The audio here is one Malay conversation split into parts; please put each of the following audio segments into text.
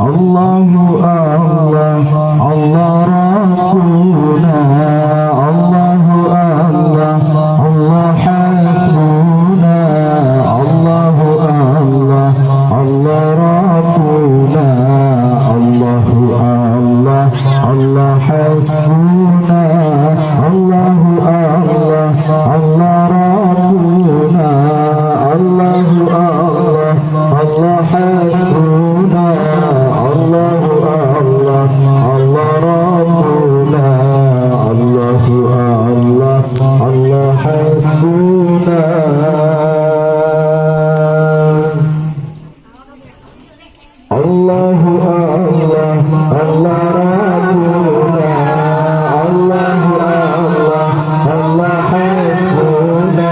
Allahu Allah, Allah Rabbuna, Allahu Allah, Allah Hasbuna, Allahu Allah, Allah Rabbuna, Allahu Allah, Allah Hasbuna, Allahu Allah, Allah Rabbuna, Allahu Allah, Allah Hasbuna, Allahu Allah, Allah Rabbuna, Allahu Allah, Allah Hasbuna. Allahu Allah, Allah Rabbuna, Allahu Allah, Allah Hasbuna,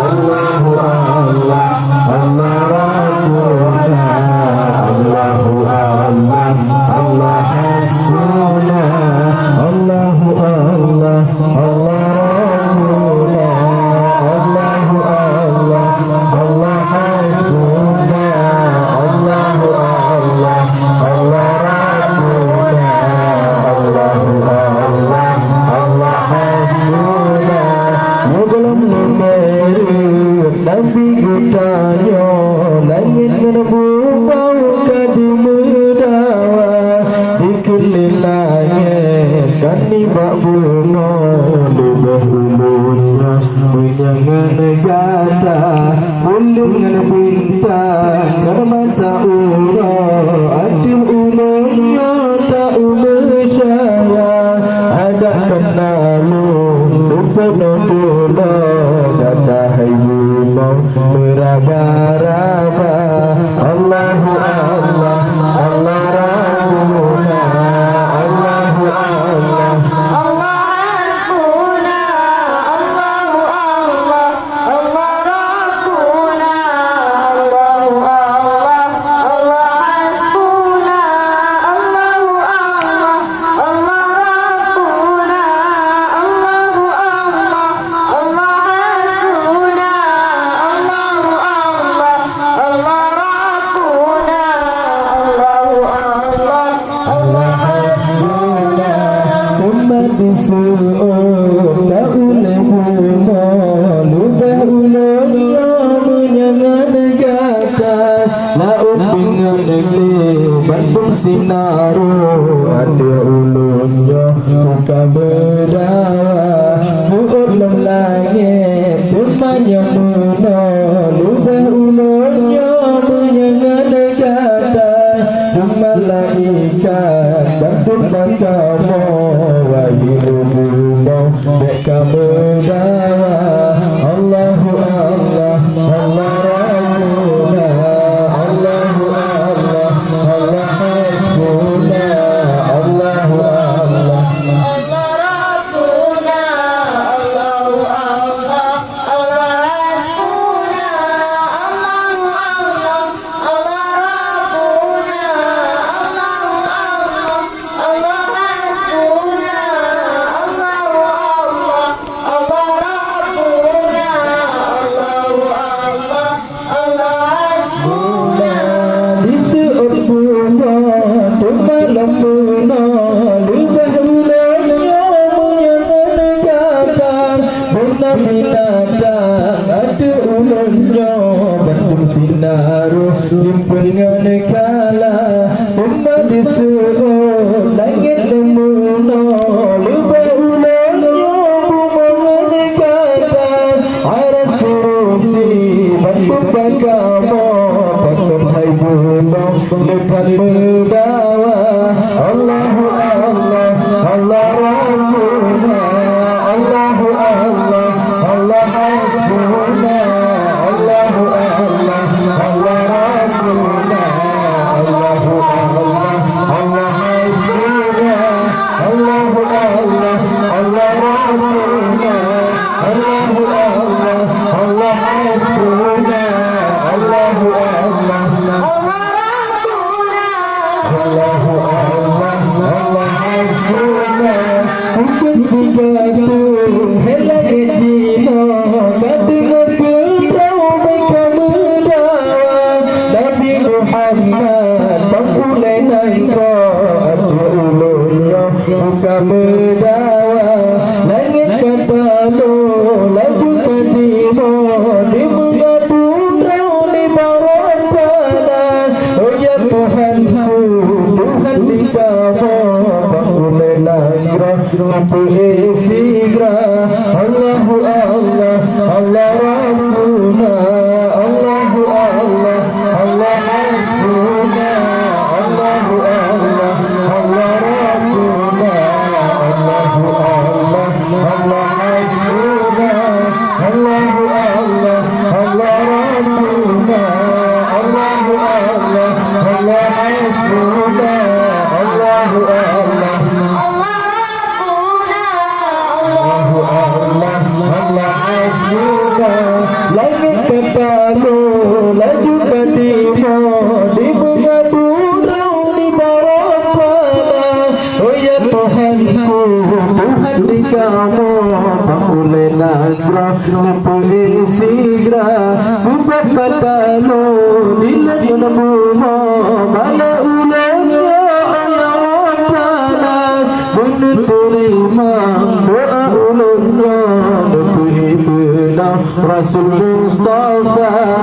Allahu Allah, Allah Rabbuna, Allahu Allah, Allah Hasbuna, Allahu Allah, Allah Rabbuna, Allahu Allah, Allah Hasbuna, Allahu Allah, Allah Rabbuna, Allahu Allah, Allah Hasbuna. Mugalam memeru Nabi kutanya langit merbau kadumudawa dikelilanya kani bak bunga lebah ulunya menyangan negara ulungan bintang kermata ura aduh ulunya tak ulusaya ada kenalung supaya pula datahai mau meraba-raba. Allahu Allah, Allah Rabbuna, Allahu Allah, Allah Hasbuna, Allahu Allah, Allah Rabbuna, Allahu Allah, Allah Hasbuna, Allahu Allah, Allah Rabbuna, Allahu Allah, Allah Hasbuna, Allahu Allah, Allah Rabbuna, Allahu Allah, Allah Hasbuna. Semua disuruh tak boleh guna lubah ulunnya menyangan negara laut dengan negeri Bandung sinaru ada ulunnya buka berdawa suut lem langit temanya muna lubah ulunnya menyangan negara malaikat Bandung makamo wahiru mau mereka berdawa. Allahu Allah, Allah Rabbuna, Allahu Allah, Allah Hasbuna, Allahu Allah, Allah Rabbuna, Allahu Allah, Allah Hasbuna, Allahu Allah, Allah Rabbuna, Allahu Allah, Allah Hasbuna, Allahu Allah, Allah Rabbuna, Allahu Allah, Allah Hasbuna. disuut bunga malam bunga lubah ulunnya menyangan negara bunga binatang ada ulunnya Bandung sinaru limpengan kala bunga disuut langit lemuna lubah ulunnya bunga negara aras kursi Bandung bakamo Bandung hai bunga lepas berdawa. Allahu Allah, Allah Rabbuna, Allahu Allah, Allah Allah Rabbuna, Allahu Allah, Allah hasbuna, Allahu Allah, Allah Rabbuna, Allahu Allah, Allah hasbuna, Allahu Allah, Allah Rabbuna, Allahu Allah, Allah hasbuna, Allahu Allah. Langit kepala laju ke timur di pengaturau di barat pada. Oh ya Tuhanku, Tuhan di kamu Pakulai nagra Nepuli sigra Subhat katalu Dilayan buma Bala ulangnya ayah wapana Menerima doa ulangnya Rasul Mustafa